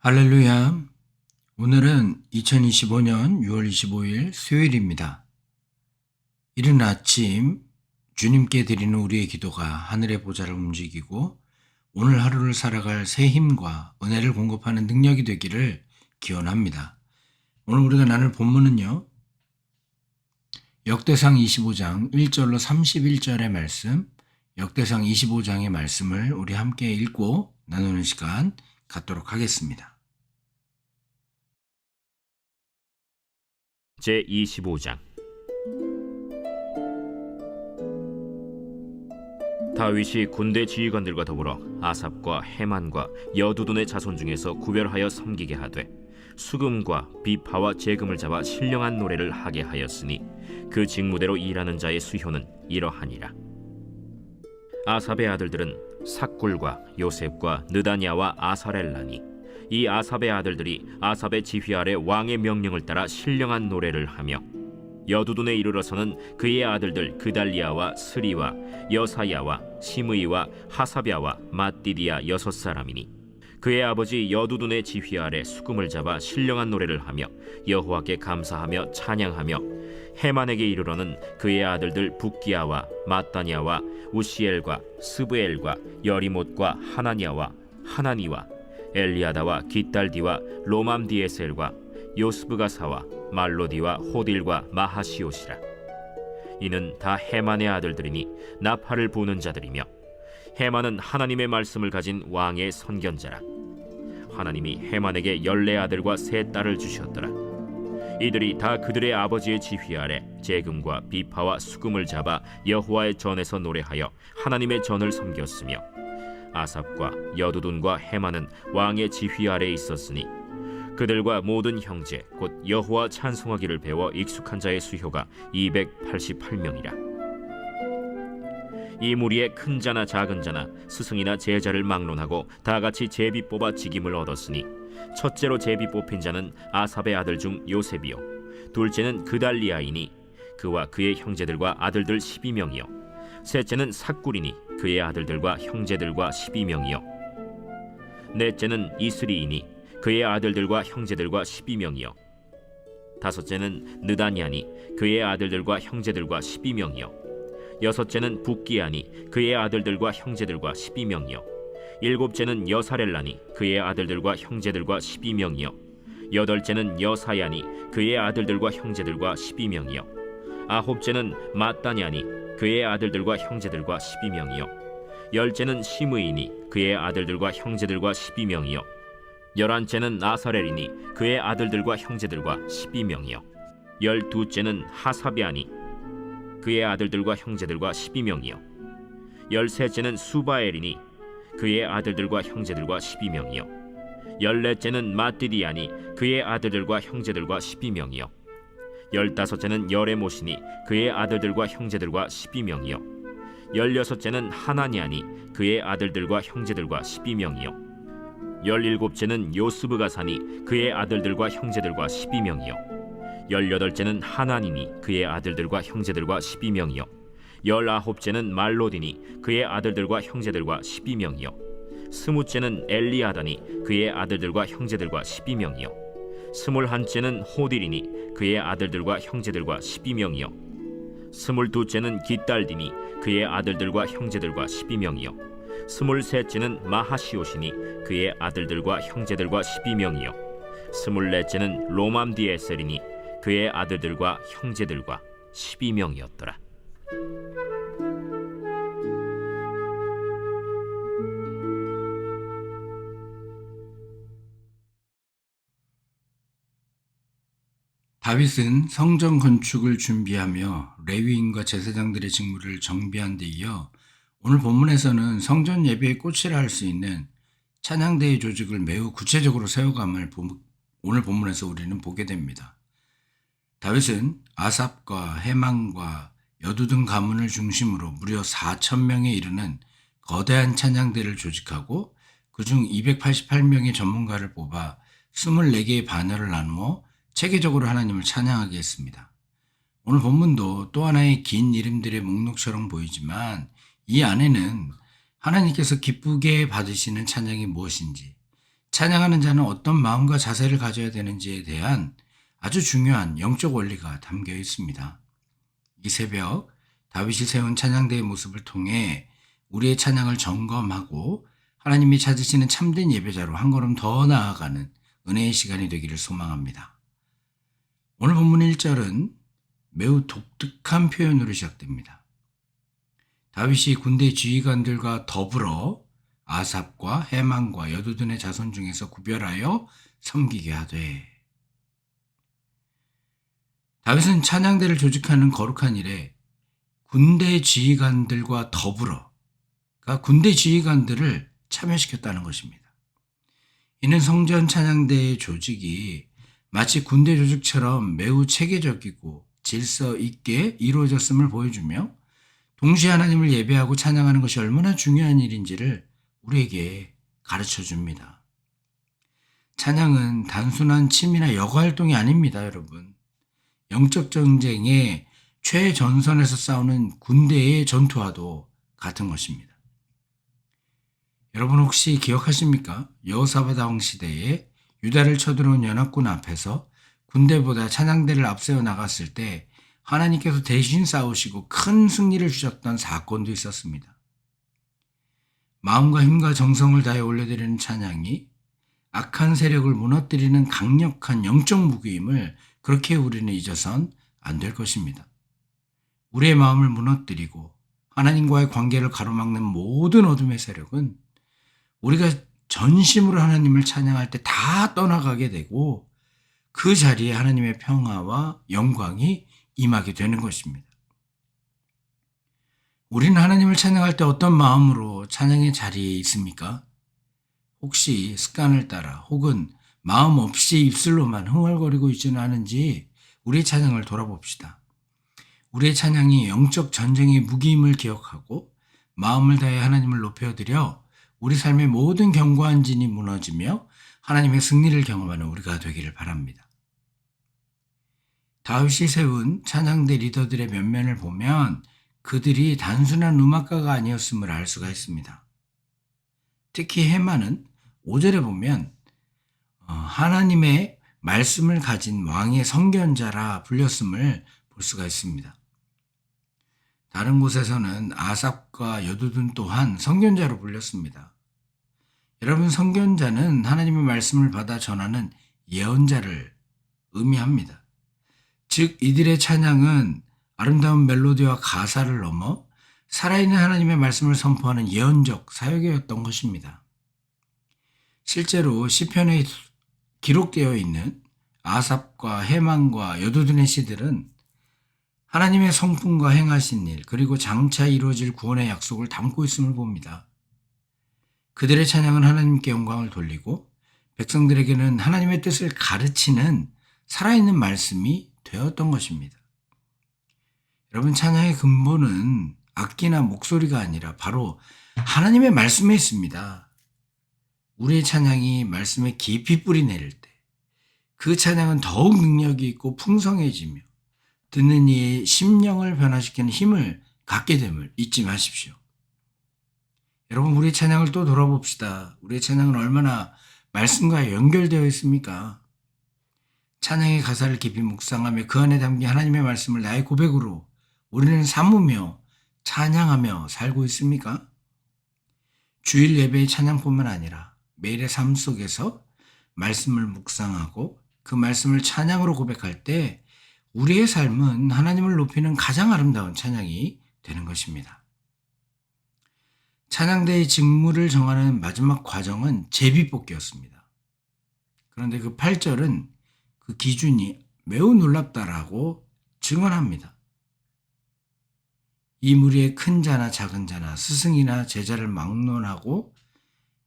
할렐루야. 오늘은 2025년 6월 25일 수요일입니다. 이른 아침 주님께 드리는 우리의 기도가 하늘의 보좌를 움직이고 오늘 하루를 살아갈 새 힘과 은혜를 공급하는 능력이 되기를 기원합니다. 오늘 우리가 나눌 본문은요. 역대상 25장 1절로 31절의 말씀, 역대상 25장의 말씀을 우리 함께 읽고 나누는 시간 갖도록 하겠습니다. 제25장 다윗이 군대 지휘관들과 더불어 아삽과 헤만과 여두둔의 자손 중에서 구별하여 섬기게 하되 수금과 비파와 재금을 잡아 신령한 노래를 하게 하였으니 그 직무대로 일하는 자의 수효는 이러하니라. 아삽의 아들들은 삭굴과 요셉과 느다냐와 아사렐라니 이 아삽의 아들들이 아삽의 지휘 아래 왕의 명령을 따라 신령한 노래를 하며 여두둔에 이르러서는 그의 아들들 그달리아와 스리와 여사야와 시므이와 하사랴와 맏디디아 6사람이니 그의 아버지 여두둔의 지휘 아래 수금을 잡아 신령한 노래를 하며 여호와께 감사하며 찬양하며 헤만에게 이르러는 그의 아들들 붓기야와 마따냐와 우시엘과 스브엘과 여리못과 하나냐와 하나니와 엘리아다와 깃달디와 로맘디에셀과 요스브가사와 말로디와 호딜과 마하시옷이라. 이는 다 헤만의 아들들이니 나팔을 부는 자들이며 헤만은 하나님의 말씀을 가진 왕의 선견자라. 하나님이 헤만에게 14아들과 3딸을 주셨더라. 이들이 다 그들의 아버지의 지휘 아래 재금과 비파와 수금을 잡아 여호와의 전에서 노래하여 하나님의 전을 섬겼으며 아삽과 여두둔과 헤만은 왕의 지휘 아래에 있었으니 그들과 모든 형제 곧 여호와 찬송하기를 배워 익숙한 자의 수효가 288명이라. 이 무리에 큰 자나 작은 자나 스승이나 제자를 막론하고 다같이 제비 뽑아 직임을 얻었으니 첫째로 제비 뽑힌 자는 아삽의 아들 중 요셉이요 둘째는 그달리아이니 그와 그의 형제들과 아들들 12명이요 셋째는 삭굴이니 그의 아들들과 형제들과 12명이요 넷째는 이스리이니 그의 아들들과 형제들과 12명이요 다섯째는 느다냐니 그의 아들들과 형제들과 12명이요 여섯째는 붓기야니 그의 아들들과 형제들과 12명이요 일곱째는 여사렐라니 그의 아들들과 형제들과 12명이요 여덟째는 여사야니 그의 아들들과 형제들과 12명이요 아홉째는 마따냐니 그의 아들들과 형제들과 12명이요 열째는 시므이니 그의 아들들과 형제들과 12명이요 열한째는 아사렐이니 그의 아들들과 형제들과 12명이요 열두째는 하사랴니 그의 아들들과 형제들과 12명이요 열셋째는 수바엘이니 그의 아들들과 형제들과 12명이요 열넷째는 맏디디아니 그의 아들들과 형제들과 12명이요 열다섯째는 여레못이니 그의 아들들과 형제들과 12명이요 열여섯째는 하나냐니 그의 아들들과 형제들과 12명이요 열일곱째는 요스브가사니 그의 아들들과 형제들과 12명이요 열여덟째는 하나니니 그의 아들들과 형제들과 12명이요 열아홉째는 말로디니 그의 아들들과 형제들과 12명이요 스무째는 엘리아다니 그의 아들들과 형제들과 12명이요 스물한째는 호딜이니 그의 아들들과 형제들과 12명이요 스물두째는 깃달디니 그의 아들들과 형제들과 12명이요 스물셋째는 마하시옷이니 그의 아들들과 형제들과 12명이요 스물넷째는 로맘디에셀이니 그의 아들들과 형제들과 12명이었더라. 다윗은 성전 건축을 준비하며 레위인과 제사장들의 직무를 정비한 데 이어 오늘 본문에서는 성전 예배의 꽃이라 할 수 있는 찬양대의 조직을 매우 구체적으로 세워감을 오늘 본문에서 우리는 보게 됩니다. 다윗은 아삽과 헤만과 여두둔 가문을 중심으로 무려 4,000명에 이르는 거대한 찬양대를 조직하고 그중 288명의 전문가를 뽑아 24개의 반열을 나누어 체계적으로 하나님을 찬양하게 했습니다. 오늘 본문도 또 하나의 긴 이름들의 목록처럼 보이지만 이 안에는 하나님께서 기쁘게 받으시는 찬양이 무엇인지, 찬양하는 자는 어떤 마음과 자세를 가져야 되는지에 대한 아주 중요한 영적 원리가 담겨 있습니다. 이 새벽 다윗이 세운 찬양대의 모습을 통해 우리의 찬양을 점검하고 하나님이 찾으시는 참된 예배자로 한 걸음 더 나아가는 은혜의 시간이 되기를 소망합니다. 오늘 본문 1절은 매우 독특한 표현으로 시작됩니다. 다윗이 군대 지휘관들과 더불어 아삽과 해만과 여두둔의 자손 중에서 구별하여 섬기게 하되. 다윗은 찬양대를 조직하는 거룩한 일에 군대 지휘관들과 더불어, 그러니까 군대 지휘관들을 참여시켰다는 것입니다. 이는 성전 찬양대의 조직이 마치 군대 조직처럼 매우 체계적이고 질서 있게 이루어졌음을 보여주며 동시에 하나님을 예배하고 찬양하는 것이 얼마나 중요한 일인지를 우리에게 가르쳐 줍니다. 찬양은 단순한 취미나 여가활동이 아닙니다, 여러분. 영적 전쟁의 최전선에서 싸우는 군대의 전투와도 같은 것입니다. 여러분 혹시 기억하십니까? 여호사밧 왕 시대에 유다를 쳐들어온 연합군 앞에서 군대보다 찬양대를 앞세워 나갔을 때 하나님께서 대신 싸우시고 큰 승리를 주셨던 사건도 있었습니다. 마음과 힘과 정성을 다해 올려드리는 찬양이 악한 세력을 무너뜨리는 강력한 영적 무기임을 그렇게 우리는 잊어선 안 될 것입니다. 우리의 마음을 무너뜨리고 하나님과의 관계를 가로막는 모든 어둠의 세력은 우리가 전심으로 하나님을 찬양할 때 다 떠나가게 되고 그 자리에 하나님의 평화와 영광이 임하게 되는 것입니다. 우리는 하나님을 찬양할 때 어떤 마음으로 찬양의 자리에 있습니까? 혹시 습관을 따라 혹은 마음 없이 입술로만 흥얼거리고 있지는 않은지 우리의 찬양을 돌아봅시다. 우리의 찬양이 영적 전쟁의 무기임을 기억하고 마음을 다해 하나님을 높여드려 우리 삶의 모든 견고한 진이 무너지며 하나님의 승리를 경험하는 우리가 되기를 바랍니다. 다윗이 세운 찬양대 리더들의 면면을 보면 그들이 단순한 음악가가 아니었음을 알 수가 있습니다. 특히 해만은 5절에 보면 하나님의 말씀을 가진 왕의 선견자라 불렸음을 볼 수가 있습니다. 다른 곳에서는 아삽과 여두둔 또한 선견자로 불렸습니다. 여러분, 선견자는 하나님의 말씀을 받아 전하는 예언자를 의미합니다. 즉 이들의 찬양은 아름다운 멜로디와 가사를 넘어 살아있는 하나님의 말씀을 선포하는 예언적 사역이었던 것입니다. 실제로 시편에 기록되어 있는 아삽과 해만과 여두둔의 시들은 하나님의 성품과 행하신 일 그리고 장차 이루어질 구원의 약속을 담고 있음을 봅니다. 그들의 찬양은 하나님께 영광을 돌리고 백성들에게는 하나님의 뜻을 가르치는 살아있는 말씀이 되었던 것입니다. 여러분, 찬양의 근본은 악기나 목소리가 아니라 바로 하나님의 말씀에 있습니다. 우리의 찬양이 말씀에 깊이 뿌리 내릴 때 그 찬양은 더욱 능력이 있고 풍성해지며 듣는 이의 심령을 변화시키는 힘을 갖게 됨을 잊지 마십시오. 여러분, 우리의 찬양을 또 돌아봅시다. 우리의 찬양은 얼마나 말씀과 연결되어 있습니까? 찬양의 가사를 깊이 묵상하며 그 안에 담긴 하나님의 말씀을 나의 고백으로 우리는 삼으며 찬양하며 살고 있습니까? 주일 예배의 찬양뿐만 아니라 매일의 삶 속에서 말씀을 묵상하고 그 말씀을 찬양으로 고백할 때 우리의 삶은 하나님을 높이는 가장 아름다운 찬양이 되는 것입니다. 찬양대의 직무를 정하는 마지막 과정은 제비뽑기였습니다. 그런데 그 8절은 그 기준이 매우 놀랍다라고 증언합니다. 이 무리의 큰 자나 작은 자나 스승이나 제자를 막론하고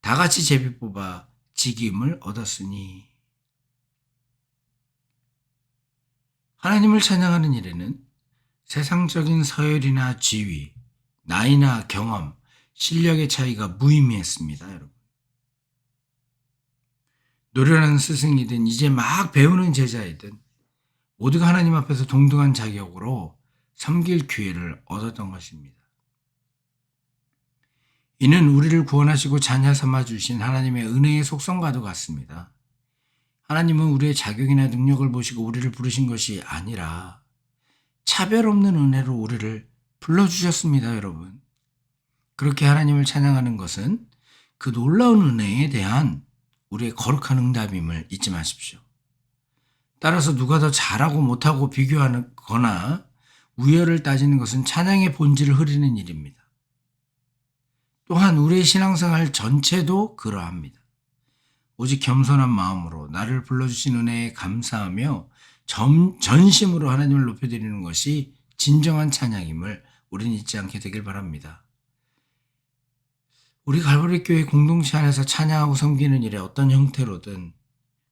다 같이 제비뽑아 직임을 얻었으니. 하나님을 찬양하는 일에는 세상적인 서열이나 지위, 나이나 경험, 실력의 차이가 무의미했습니다, 여러분. 노련한 스승이든 이제 막 배우는 제자이든 모두가 하나님 앞에서 동등한 자격으로 섬길 기회를 얻었던 것입니다. 이는 우리를 구원하시고 자녀 삼아 주신 하나님의 은혜의 속성과도 같습니다. 하나님은 우리의 자격이나 능력을 보시고 우리를 부르신 것이 아니라 차별 없는 은혜로 우리를 불러주셨습니다, 여러분. 그렇게 하나님을 찬양하는 것은 그 놀라운 은혜에 대한 우리의 거룩한 응답임을 잊지 마십시오. 따라서 누가 더 잘하고 못하고 비교하거나 우열을 따지는 것은 찬양의 본질을 흐리는 일입니다. 또한 우리의 신앙생활 전체도 그러합니다. 오직 겸손한 마음으로 나를 불러주신 은혜에 감사하며 전심으로 하나님을 높여드리는 것이 진정한 찬양임을 우리는 잊지 않게 되길 바랍니다. 우리 갈보리 교회 공동체 안에서 찬양하고 섬기는 일에 어떤 형태로든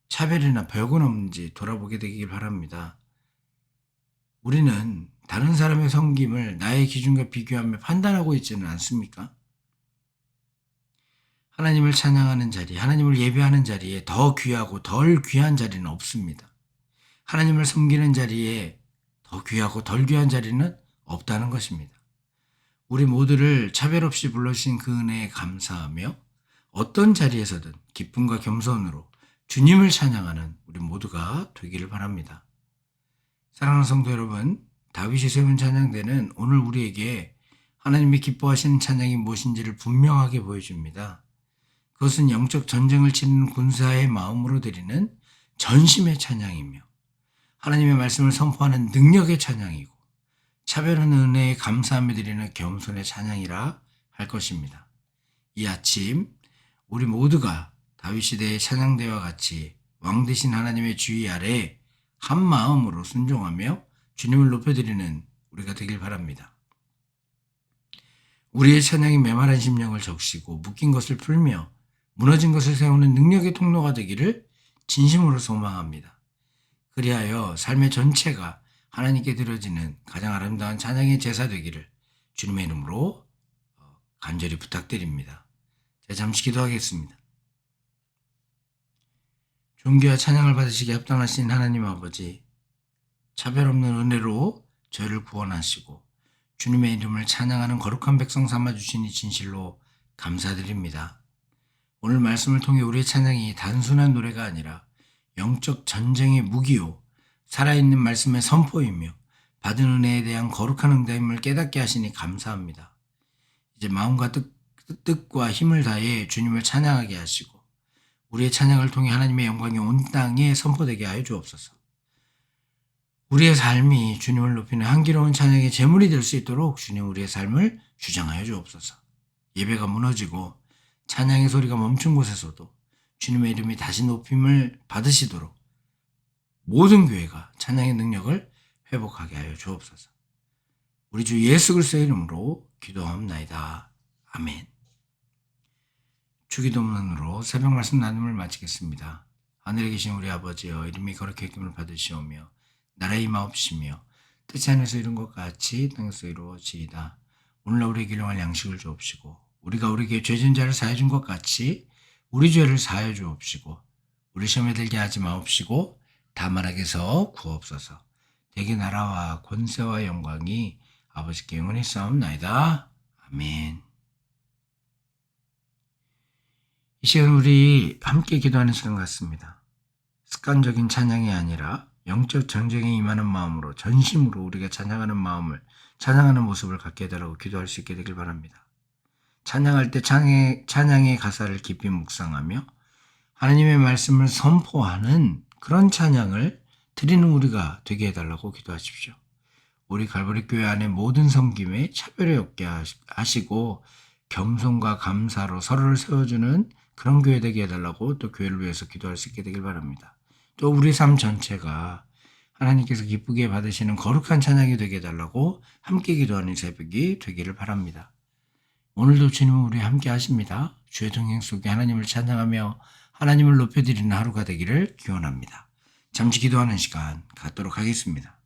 차별이나 벽은 없는지 돌아보게 되길 바랍니다. 우리는 다른 사람의 섬김을 나의 기준과 비교하며 판단하고 있지는 않습니까? 하나님을 찬양하는 자리, 하나님을 예배하는 자리에 더 귀하고 덜 귀한 자리는 없습니다. 하나님을 섬기는 자리에 더 귀하고 덜 귀한 자리는 없다는 것입니다. 우리 모두를 차별 없이 불러주신 그 은혜에 감사하며 어떤 자리에서든 기쁨과 겸손으로 주님을 찬양하는 우리 모두가 되기를 바랍니다. 사랑하는 성도 여러분, 다윗이 세운 찬양대는 오늘 우리에게 하나님이 기뻐하시는 찬양이 무엇인지를 분명하게 보여줍니다. 그것은 영적 전쟁을 치르는 군사의 마음으로 드리는 전심의 찬양이며 하나님의 말씀을 선포하는 능력의 찬양이고 차별한 은혜에 감사하며 드리는 겸손의 찬양이라 할 것입니다. 이 아침 우리 모두가 다윗 시대의 찬양대와 같이 왕 되신 하나님의 주의 아래 한 마음으로 순종하며 주님을 높여드리는 우리가 되길 바랍니다. 우리의 찬양이 메마른 심령을 적시고 묶인 것을 풀며 무너진 것을 세우는 능력의 통로가 되기를 진심으로 소망합니다. 그리하여 삶의 전체가 하나님께 드려지는 가장 아름다운 찬양의 제사 되기를 주님의 이름으로 간절히 부탁드립니다. 제가 잠시 기도하겠습니다. 존귀와 찬양을 받으시기에 합당하신 하나님 아버지, 차별 없는 은혜로 저희를 구원하시고 주님의 이름을 찬양하는 거룩한 백성 삼아주시니 진실로 감사드립니다. 오늘 말씀을 통해 우리의 찬양이 단순한 노래가 아니라 영적 전쟁의 무기요 살아있는 말씀의 선포이며 받은 은혜에 대한 거룩한 응답임을 깨닫게 하시니 감사합니다. 이제 마음과 뜻과 힘을 다해 주님을 찬양하게 하시고 우리의 찬양을 통해 하나님의 영광이 온 땅에 선포되게 하여 주옵소서. 우리의 삶이 주님을 높이는 향기로운 찬양의 제물이 될 수 있도록 주님 우리의 삶을 주장하여 주옵소서. 예배가 무너지고 찬양의 소리가 멈춘 곳에서도 주님의 이름이 다시 높임을 받으시도록 모든 교회가 찬양의 능력을 회복하게 하여 주옵소서. 우리 주 예수 그리스도의 이름으로 기도하옵나이다. 아멘. 주기도문으로 새벽 말씀 나눔을 마치겠습니다. 하늘에 계신 우리 아버지여, 이름이 거룩히 여김을 받으시오며 나라의 임하옵시며 뜻이 하늘에서 이룬 것 같이 땅에서 이루어지이다. 오늘날 우리에게 일용할 양식을 주옵시고 우리가 우리에게 죄진 자를 사하여 준 것 같이 우리 죄를 사하여 주옵시고 우리 시험에 들게 하지 마옵시고 다만 악에서 구하옵소서. 대개 나라와 권세와 영광이 아버지께 영원히 싸움나이다. 아멘. 이 시간 우리 함께 기도하는 시간 같습니다. 습관적인 찬양이 아니라 영적 전쟁에 임하는 마음으로 전심으로 우리가 찬양하는 모습을 갖게 해달라고 기도할 수 있게 되길 바랍니다. 찬양할 때 찬양의 가사를 깊이 묵상하며 하나님의 말씀을 선포하는 그런 찬양을 드리는 우리가 되게 해달라고 기도하십시오. 우리 갈보리 교회 안에 모든 섬김에 차별이 없게 하시고 겸손과 감사로 서로를 세워주는 그런 교회 되게 해달라고 또 교회를 위해서 기도할 수 있게 되길 바랍니다. 또 우리 삶 전체가 하나님께서 기쁘게 받으시는 거룩한 찬양이 되게 해달라고 함께 기도하는 새벽이 되기를 바랍니다. 오늘도 주님은 우리 함께 하십니다. 주의 동행 속에 하나님을 찬양하며 하나님을 높여드리는 하루가 되기를 기원합니다. 잠시 기도하는 시간 갖도록 하겠습니다.